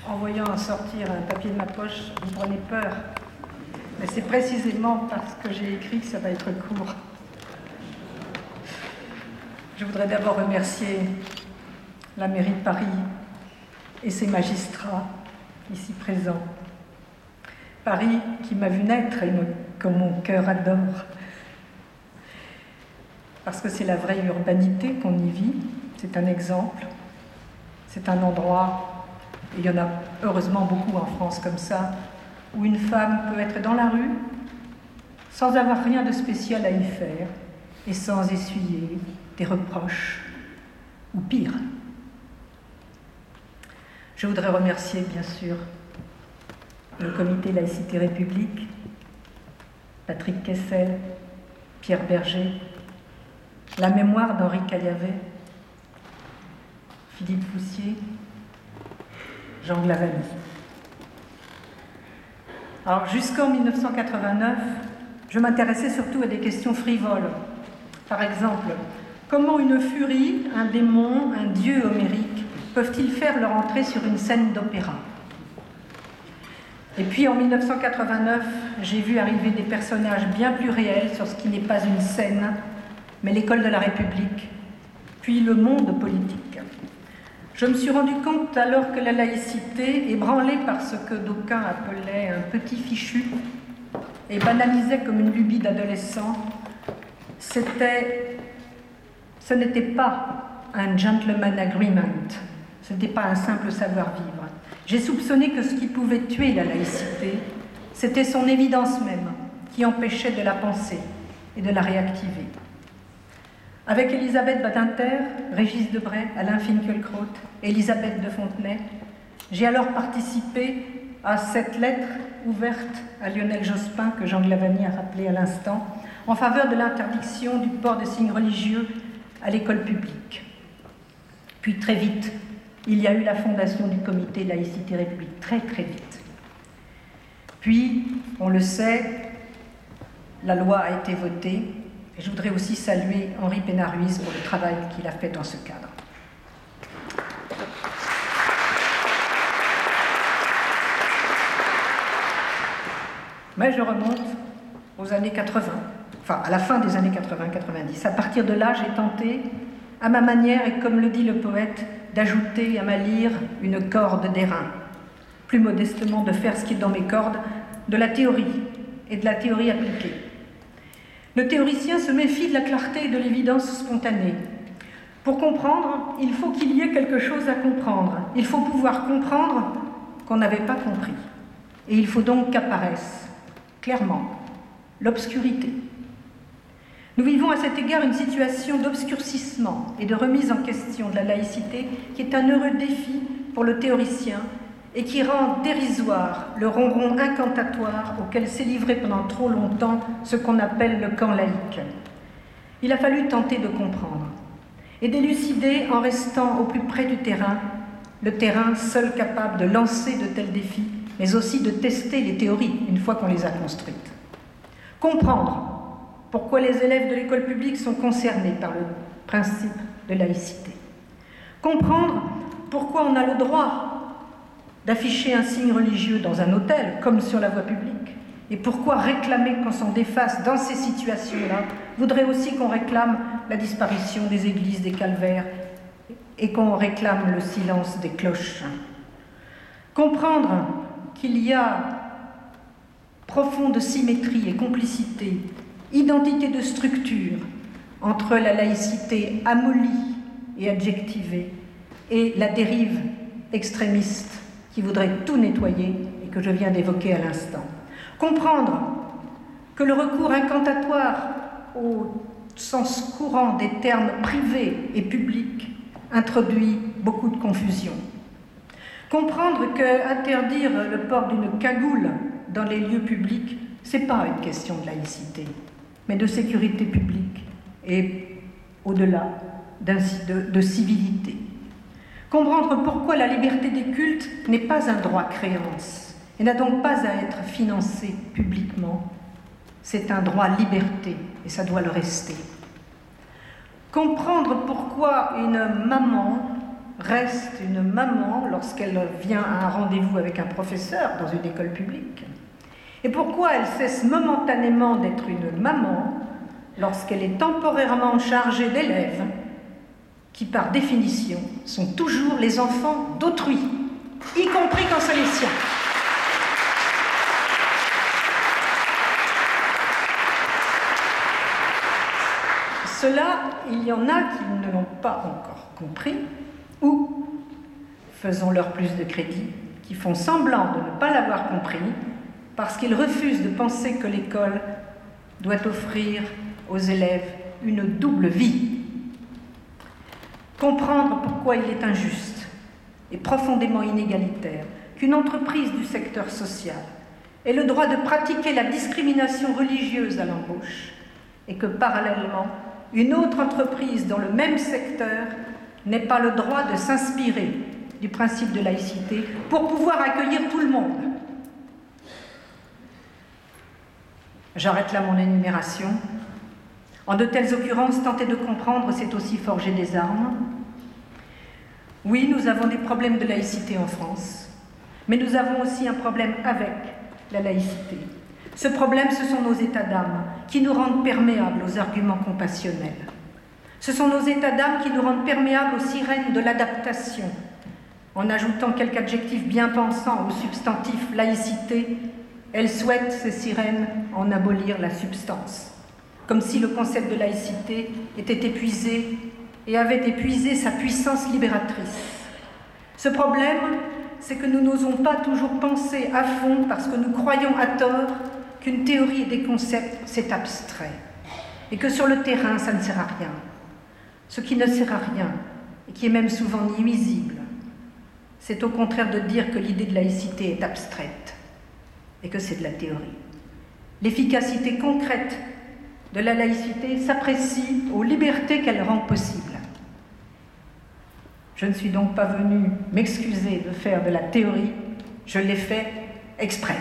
en voyant sortir un papier de ma poche, vous prenez peur. Mais c'est précisément parce que j'ai écrit que ça va être court. Je voudrais d'abord remercier la mairie de Paris et ses magistrats ici présents. Paris qui m'a vu naître et que mon cœur adore. Parce que c'est la vraie urbanité qu'on y vit, c'est un exemple, c'est un endroit, et il y en a heureusement beaucoup en France comme ça, où une femme peut être dans la rue sans avoir rien de spécial à y faire et sans essuyer des reproches, ou pire. Je voudrais remercier bien sûr le comité Laïcité République, Patrick Kessel, Pierre Berger, la mémoire d'Henri Caillavet, Philippe Foussier, Jean Glavany. Alors jusqu'en 1989, je m'intéressais surtout à des questions frivoles. Par exemple, comment une furie, un démon, un dieu homérique peuvent-ils faire leur entrée sur une scène d'opéra? Et puis en 1989, j'ai vu arriver des personnages bien plus réels sur ce qui n'est pas une scène, mais l'école de la République, puis le monde politique. Je me suis rendu compte alors que la laïcité, ébranlée par ce que d'aucuns appelaient un petit fichu et banalisaient comme une lubie d'adolescent, ce n'était pas un gentleman agreement, ce n'était pas un simple savoir-vivre. J'ai soupçonné que ce qui pouvait tuer la laïcité, c'était son évidence même, qui empêchait de la penser et de la réactiver. Avec Elisabeth Badinter, Régis Debray, Alain Finkielkraut, Elisabeth de Fontenay, j'ai alors participé à cette lettre ouverte à Lionel Jospin, que Jean Glavany a rappelé à l'instant, en faveur de l'interdiction du port de signes religieux à l'école publique. Puis très vite, il y a eu la fondation du comité Laïcité République, très très vite. Puis, on le sait, la loi a été votée. Et je voudrais aussi saluer Henri Pénard-Ruiz pour le travail qu'il a fait dans ce cadre. Mais je remonte aux années 80, enfin à la fin des années 80-90. À partir de là, j'ai tenté, à ma manière et comme le dit le poète, d'ajouter à ma lyre une corde d'airain. Plus modestement, de faire ce qui est dans mes cordes, de la théorie et de la théorie appliquée. Le théoricien se méfie de la clarté et de l'évidence spontanée. Pour comprendre, il faut qu'il y ait quelque chose à comprendre. Il faut pouvoir comprendre qu'on n'avait pas compris. Et il faut donc qu'apparaisse, clairement, l'obscurité. Nous vivons à cet égard une situation d'obscurcissement et de remise en question de la laïcité qui est un heureux défi pour le théoricien et qui rend dérisoire le ronron incantatoire auquel s'est livré pendant trop longtemps ce qu'on appelle le camp laïque. Il a fallu tenter de comprendre et d'élucider en restant au plus près du terrain, le terrain seul capable de lancer de tels défis, mais aussi de tester les théories une fois qu'on les a construites. Comprendre pourquoi les élèves de l'école publique sont concernés par le principe de laïcité. Comprendre pourquoi on a le droit d'afficher un signe religieux dans un hôtel, comme sur la voie publique, et pourquoi réclamer qu'on s'en défasse dans ces situations-là voudrait aussi qu'on réclame la disparition des églises, des calvaires, et qu'on réclame le silence des cloches. Comprendre qu'il y a profonde symétrie et complicité, identité de structure entre la laïcité amollie et adjectivée et la dérive extrémiste qui voudrait tout nettoyer et que je viens d'évoquer à l'instant. Comprendre que le recours incantatoire au sens courant des termes privés et publics introduit beaucoup de confusion. Comprendre qu'interdire le port d'une cagoule dans les lieux publics, ce n'est pas une question de laïcité, mais de sécurité publique et au-delà de civilité. Comprendre pourquoi la liberté des cultes n'est pas un droit créance et n'a donc pas à être financé publiquement. C'est un droit liberté et ça doit le rester. Comprendre pourquoi une maman reste une maman lorsqu'elle vient à un rendez-vous avec un professeur dans une école publique? Et pourquoi elle cesse momentanément d'être une maman lorsqu'elle est temporairement chargée d'élèves qui, par définition, sont toujours les enfants d'autrui, y compris quand c'est les siens? Cela, il y en a qui ne l'ont pas encore compris, ou, faisons-leur plus de crédit, qui font semblant de ne pas l'avoir compris, parce qu'ils refusent de penser que l'école doit offrir aux élèves une double vie. Comprendre pourquoi il est injuste et profondément inégalitaire qu'une entreprise du secteur social ait le droit de pratiquer la discrimination religieuse à l'embauche et que parallèlement, une autre entreprise dans le même secteur n'ait pas le droit de s'inspirer du principe de laïcité pour pouvoir accueillir tout le monde. J'arrête là mon énumération. En de telles occurrences, tenter de comprendre, c'est aussi forger des armes. Oui, nous avons des problèmes de laïcité en France, mais nous avons aussi un problème avec la laïcité. Ce problème, ce sont nos états d'âme qui nous rendent perméables aux arguments compassionnels. Ce sont nos états d'âme qui nous rendent perméables aux sirènes de l'adaptation. En ajoutant quelques adjectifs bien pensants au substantif laïcité, elles souhaitent, ces sirènes, en abolir la substance. Comme si le concept de laïcité était épuisé et avait épuisé sa puissance libératrice. Ce problème, c'est que nous n'osons pas toujours penser à fond parce que nous croyons à tort qu'une théorie et des concepts, c'est abstrait, et que sur le terrain, ça ne sert à rien. Ce qui ne sert à rien, et qui est même souvent nuisible, c'est au contraire de dire que l'idée de laïcité est abstraite, et que c'est de la théorie. L'efficacité concrète de la laïcité s'apprécie aux libertés qu'elle rend possibles. Je ne suis donc pas venue m'excuser de faire de la théorie, je l'ai fait exprès.